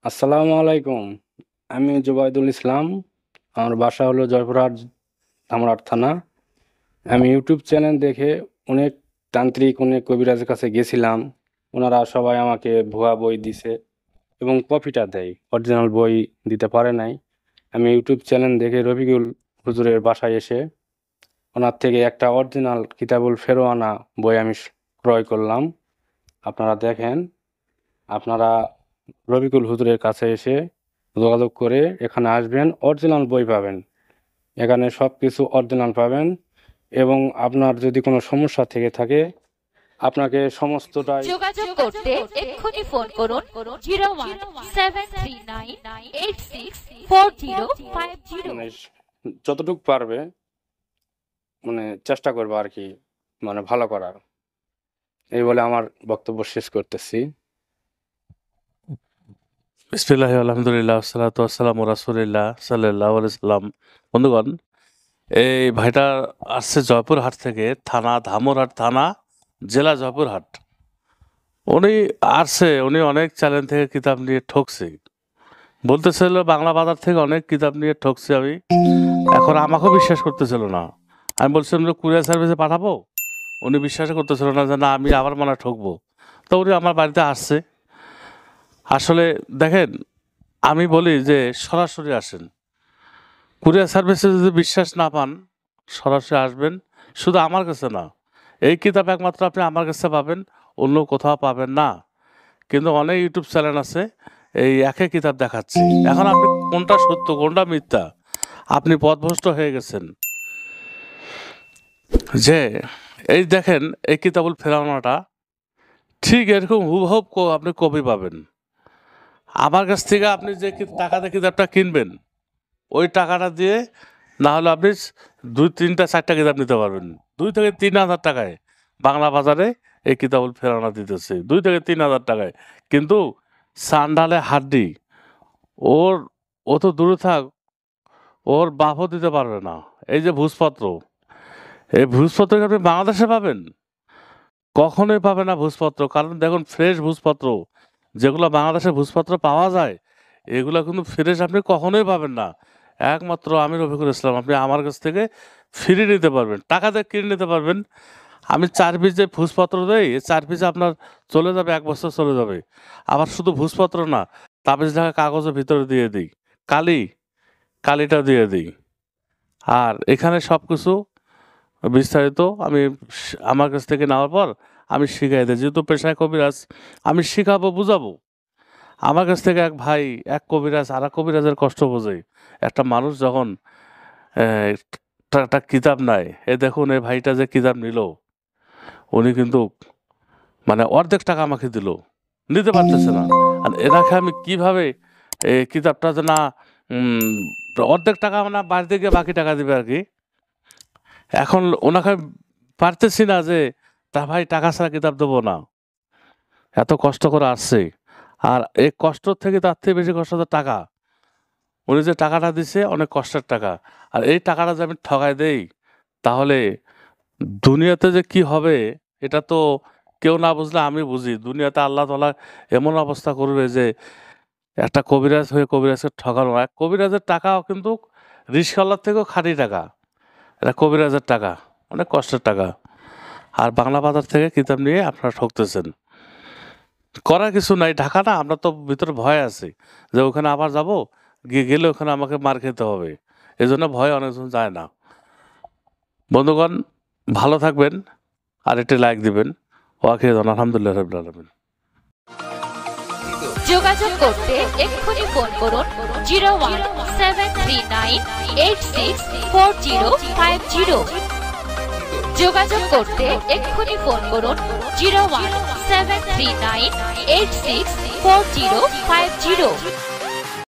আসসালামু আলাইকুম। আমি জুবাইদুল ইসলাম। আমার বাসা হলো জয়পুরহাট, ধামরাট থানা। আমি ইউটিউব চ্যানেল দেখে অনেক তান্ত্রিক, অনেক কবিরাজের কাছে গেছিলাম। ওনারা সবাই আমাকে ভুয়া বই দিছে এবং কপিটা দেয়, অরিজিনাল বই দিতে পারে নাই। আমি ইউটিউব চ্যানেল দেখে রফিকুল হুজুরের বাসায় এসে ওনার থেকে একটা অরিজিনাল কিতাবুল ফেরোয়ানা বই আমি ক্রয় করলাম। আপনারা দেখেন, আপনারা রফিকুল হুজুরের কাছে এসে যোগাযোগ করে এখানে আসবেন, অরিজিনাল বই পাবেন। এখানে সব কিছু অরিজিনাল পাবেন এবং আপনার যদি কোনো সমস্যা থেকে থাকে আপনাকে সমস্তটাই যোগাযোগ করতে এক্ষুনি ফোন করুন 0173986405 মানে যতটুকু পারবে চেষ্টা করবো আর কি, ভালো করার। এই বলে আমার বক্তব্য শেষ করতেছি। বিসমিল্লাহি আলহামদুলিল্লাহ সালাতু ওয়াসসালামু রাসূলিল্লাহ সাল্লাল্লাহু আলাইহি সাল্লাম। বন্ধুগণ, এই ভাইটা আসছে জয়পুরহাট থেকে, থানা ধামরাট থানা, জেলা জয়পুরহাট। উনি আসছে, উনি অনেক চ্যানেল থেকে কিতাব নিয়ে ঠকছে, বলতেছিল বাংলা বাজার থেকে অনেক কিতাব নিয়ে ঠকছি আমি। এখন আমাকেও বিশ্বাস করতেছিল না। আমি বলছিলাম যে কুরিয়ার সার্ভিসে পাঠাবো, উনি বিশ্বাস করতেছিল না যে না আমি আবার মনে হয় ঠকবো। তো উনি আমার বাড়িতে আসছে। আসলে দেখেন, আমি বলি যে সরাসরি আসেন। কুরিয়ার সার্ভিসে যদি বিশ্বাস না পান, সরাসরি আসবেন। শুধু আমার কাছে না, এই কিতাব একমাত্র আপনি আমার কাছে পাবেন, অন্য কোথাও পাবেন না। কিন্তু অনেক ইউটিউব চ্যানেল আছে এই একই কিতাব দেখাচ্ছে। এখন আপনি কোনটা সত্য কোনটা মিথ্যা আপনি পথভ্রষ্ট হয়ে গেছেন। যে এই দেখেন, এই কিতাবুল ফেরাওনাটা ঠিক এরকম হুবহুব আপনি কপি পাবেন। আমার কাছ থেকে আপনি যে টাকা দিয়ে কিতাবটা কিনবেন, ওই টাকাটা দিয়ে না হলে আপনি 2, 3, 4টা কিতাব নিতে পারবেন। 2 থেকে 3 হাজার টাকায় বাংলা বাজারে এই কিতাবুল ফেরানা দিতেছে, 2 থেকে 3 হাজার টাকায়। কিন্তু সান্ডালে হাড্ডি, ওর ও তো দূরে থাক, ওর বাপও দিতে পারবে না। এই যে ভূষপত্র, এই ভূষপত্র আপনি বাংলাদেশে পাবেন? কখনোই পাবে না ভূষপত্র। কারণ দেখুন, ফ্রেশ ভূষপত্র যেগুলো বাংলাদেশে ভূষপত্র পাওয়া যায়, এগুলো কিন্তু ফ্রেশ আপনি কখনোই পাবেন না। একমাত্র আমি রফিকুল ইসলাম, আপনি আমার কাছ থেকে ফ্রি নিতে পারবেন, টাকা দিয়ে কিনে নিতে পারবেন। আমি 4 পিস যে ভূষপত্র দেই, এই 4 পিসে আপনার চলে যাবে, 1 বছর চলে যাবে। আবার শুধু ভূষপত্র না, তাবিজ ঢাকা কাগজের ভিতরে দিয়ে দিই, কালিটা দিয়ে দিই। আর এখানে সব কিছু বিস্তারিত আমি আমার কাছ থেকে নেওয়ার পর আমি শিখাই দিই। যেহেতু পেশায় কবিরাজ, আমি শিখাবো, বুঝাবো। আমার কাছ থেকে এক ভাই, এক কবিরাজ আর এক কবিরাজের কষ্ট বোঝে। একটা মানুষ যখন একটা কিতাব নেয়, দেখুন এই ভাইটা যে কিতাব নিল, উনি কিন্তু অর্ধেক টাকা আমাকে দিল, নিতে পারতেছে না। আর এনাকে আমি কিভাবে এই কিতাবটা যে না অর্ধেক টাকা বাড়িতে গিয়ে বাকি টাকা দিবে আর কি। এখন ওনাকে পারতেছি না যে তা ভাই টাকা ছাড়া কিতাব দেবো না, এত কষ্ট করে আসছে। আর এই কষ্ট থেকে তার থেকে বেশি কষ্ট তো টাকা। উনি যে টাকাটা দিছে অনেক কষ্টের টাকা, আর এই টাকাটা যে আমি ঠকাই দেই, তাহলে দুনিয়াতে যে কি হবে এটা তো কেউ না বুঝলে আমি বুঝি। দুনিয়াতে আল্লাহ তাআলা এমন অবস্থা করবে যে একটা কবিরাজ হয়ে কবিরাজকে ঠকানো। এক কবিরাজের টাকাও কিন্তু রিস্কাওয়ালার থেকেও খাঁটি টাকা, এটা কবিরাজের টাকা, অনেক কষ্টের টাকা। আর বাংলা বাজার থেকে কিতাব নিয়ে আপনারা ঠকতেছেন। করার কিছু নাই, ঢাকা না, আমরা তো ভিতরে ভয় আছে যে ওখানে আবার যাব, গেলে ওখানে আমাকে মার খেতে হবে। এই জন্য ভয় অনেকজন যায় না। বন্ধুগণ, ভালো থাকবেন, আর একটি লাইক দিবেন। আলহামদুলিল্লাহ রাব্বিল আলামিন। যোগাযোগ করতে এক্ষুনি ফোন করুন 0173986405 যোগাযোগ করতে এক্ষুনি ফোন করুন 0173986405